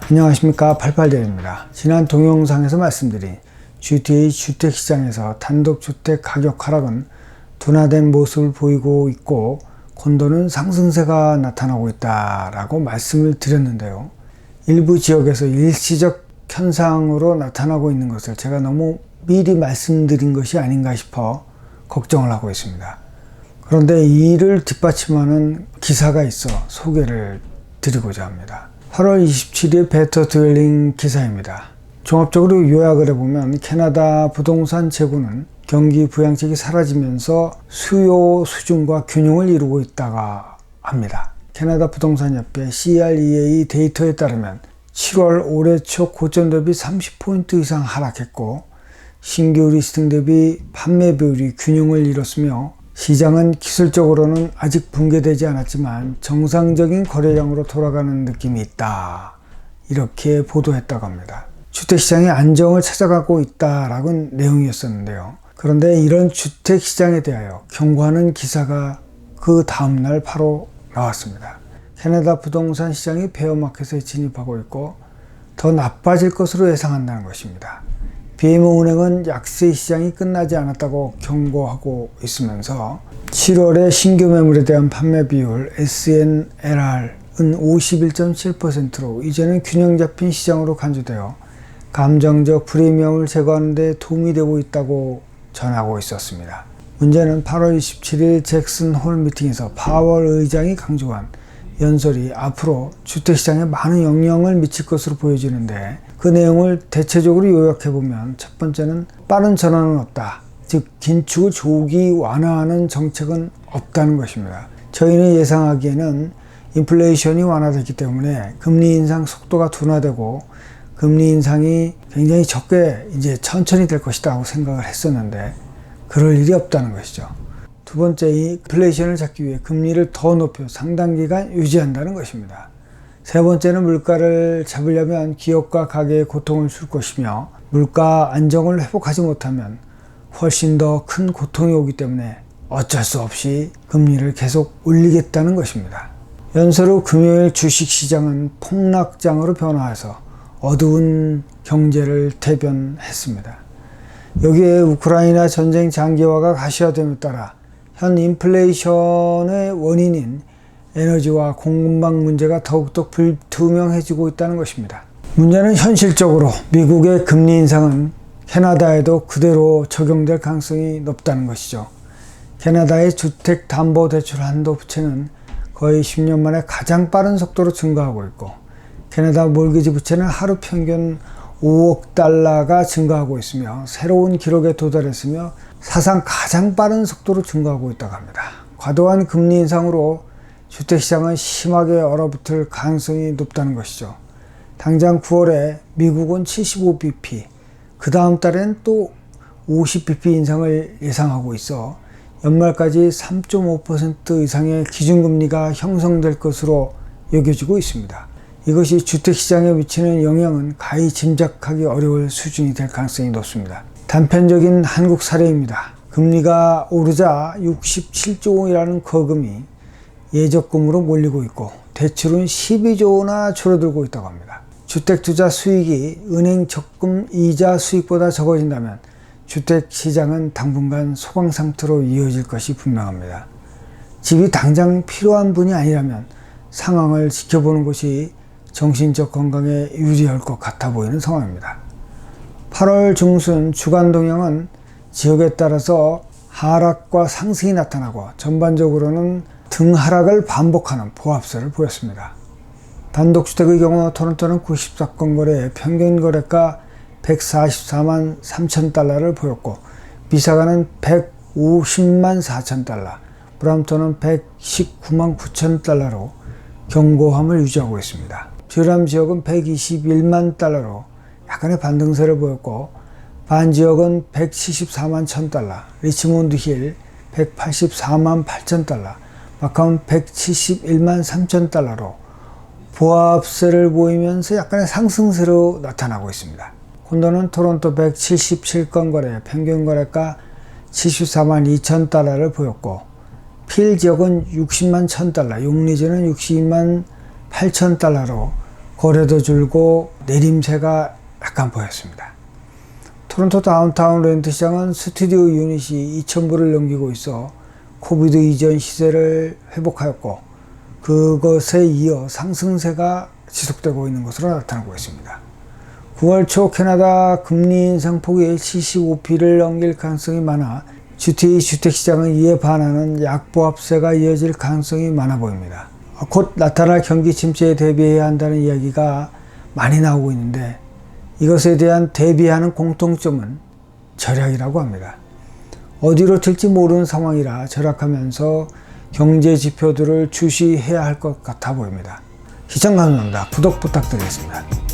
안녕하십니까, 88대입니다. 지난 동영상에서 말씀드린 GTA 주택시장에서 단독주택 가격 하락은 둔화된 모습을 보이고 있고 콘도는 상승세가 나타나고 있다라고 말씀을 드렸는데요. 일부 지역에서 일시적 현상으로 나타나고 있는 것을 제가 너무 미리 말씀드린 것이 아닌가 싶어 걱정을 하고 있습니다. 그런데 이를 뒷받침하는 기사가 있어 소개를 드리고자 합니다. 8월 27일 베터 드웰링 기사입니다. 종합적으로 요약을 해보면 캐나다 부동산 재고는 경기 부양책이 사라지면서 수요 수준과 균형을 이루고 있다가 합니다. 캐나다 부동산협회 CREA 데이터에 따르면 7월 올해 초 고점 대비 30포인트 이상 하락했고 신규 리스팅 대비 판매 비율이 균형을 이뤘으며 시장은 기술적으로는 아직 붕괴되지 않았지만 정상적인 거래량으로 돌아가는 느낌이 있다, 이렇게 보도했다고 합니다. 주택시장이 안정을 찾아가고 있다라는 내용이었었는데요. 그런데 이런 주택시장에 대하여 경고하는 기사가 그 다음날 바로 나왔습니다. 캐나다 부동산 시장이 베어마켓에 진입하고 있고 더 나빠질 것으로 예상한다는 것입니다. BMO은행은 약세 시장이 끝나지 않았다고 경고하고 있으면서 7월의 신규 매물에 대한 판매 비율 SNLR은 51.7%로 이제는 균형 잡힌 시장으로 간주되어 감정적 프리미엄을 제거하는 데 도움이 되고 있다고 전하고 있었습니다. 문제는 8월 27일 잭슨 홀 미팅에서 파월 의장이 강조한 연설이 앞으로 주택시장에 많은 영향을 미칠 것으로 보여지는데 그 내용을 대체적으로 요약해보면 첫 번째는 빠른 전환은 없다. 즉 긴축을 조기 완화하는 정책은 없다는 것입니다. 저희는 예상하기에는 인플레이션이 완화됐기 때문에 금리 인상 속도가 둔화되고 금리 인상이 굉장히 적게 이제 천천히 될 것이다 하고 생각을 했었는데 그럴 일이 없다는 것이죠. 두 번째, 인플레이션을 잡기 위해 금리를 더 높여 상당 기간 유지한다는 것입니다. 세 번째는 물가를 잡으려면 기업과 가게에 고통을 줄 것이며 물가 안정을 회복하지 못하면 훨씬 더 큰 고통이 오기 때문에 어쩔 수 없이 금리를 계속 올리겠다는 것입니다. 연설 후 금요일 주식시장은 폭락장으로 변화해서 어두운 경제를 대변했습니다. 여기에 우크라이나 전쟁 장기화가 가시화됨에 따라 현 인플레이션의 원인인 에너지와 공급망 문제가 더욱더 불투명해지고 있다는 것입니다. 문제는 현실적으로 미국의 금리 인상은 캐나다에도 그대로 적용될 가능성이 높다는 것이죠. 캐나다의 주택담보대출 한도 부채는 거의 10년 만에 가장 빠른 속도로 증가하고 있고 캐나다 몰기지 부채는 하루 평균 5억 달러가 증가하고 있으며 새로운 기록에 도달했으며 사상 가장 빠른 속도로 증가하고 있다고 합니다. 과도한 금리 인상으로 주택시장은 심하게 얼어붙을 가능성이 높다는 것이죠. 당장 9월에 미국은 75bp, 그 다음 달엔 또 50bp 인상을 예상하고 있어 연말까지 3.5% 이상의 기준금리가 형성될 것으로 여겨지고 있습니다. 이것이 주택시장에 미치는 영향은 가히 짐작하기 어려울 수준이 될 가능성이 높습니다. 단편적인 한국 사례입니다. 금리가 오르자 67조 원이라는 거금이 예적금으로 몰리고 있고 대출은 12조 원이나 줄어들고 있다고 합니다. 주택투자 수익이 은행 적금 이자 수익보다 적어진다면 주택시장은 당분간 소강 상태로 이어질 것이 분명합니다. 집이 당장 필요한 분이 아니라면 상황을 지켜보는 것이 정신적 건강에 유리할 것 같아 보이는 상황입니다. 8월 중순 주간 동향은 지역에 따라서 하락과 상승이 나타나고 전반적으로는 등하락을 반복하는 보합세를 보였습니다. 단독주택의 경우 토론토는 94건 거래에 평균 거래가 144만 3천 달러를 보였고 비사가는 150만 4천 달러, 브람턴은 119만 9천 달러로 견고함을 유지하고 있습니다. 듀람 지역은 121만 달러로 약간의 반등세를 보였고 반 지역은 174만 1천 달러, 리치몬드 힐 184만 8천 달러, 마카운 171만 3천 달러로 보합세를 보이면서 약간의 상승세로 나타나고 있습니다. 콘도는 토론토 177건 거래, 평균 거래가 74만 2천 달러를 보였고 필 지역은 60만 1천 달러, 용리지는 62만 8천 달러로 거래도 줄고 내림세가 약간 보였습니다. 토론토 다운타운 렌트 시장은 스튜디오 유닛이 2,000불을 넘기고 있어 코비드 이전 시세를 회복하였고 그것에 이어 상승세가 지속되고 있는 것으로 나타나고 있습니다. 9월 초 캐나다 금리 인상 폭이 75피를 넘길 가능성이 많아 GTA 주택시장은 이에 반하는 약보합세가 이어질 가능성이 많아 보입니다. 곧 나타날 경기 침체에 대비해야 한다는 이야기가 많이 나오고 있는데 이것에 대한 대비하는 공통점은 절약이라고 합니다. 어디로 튈지 모르는 상황이라 절약하면서 경제 지표들을 주시해야 할 것 같아 보입니다. 시청 감사합니다. 구독 부탁드리겠습니다.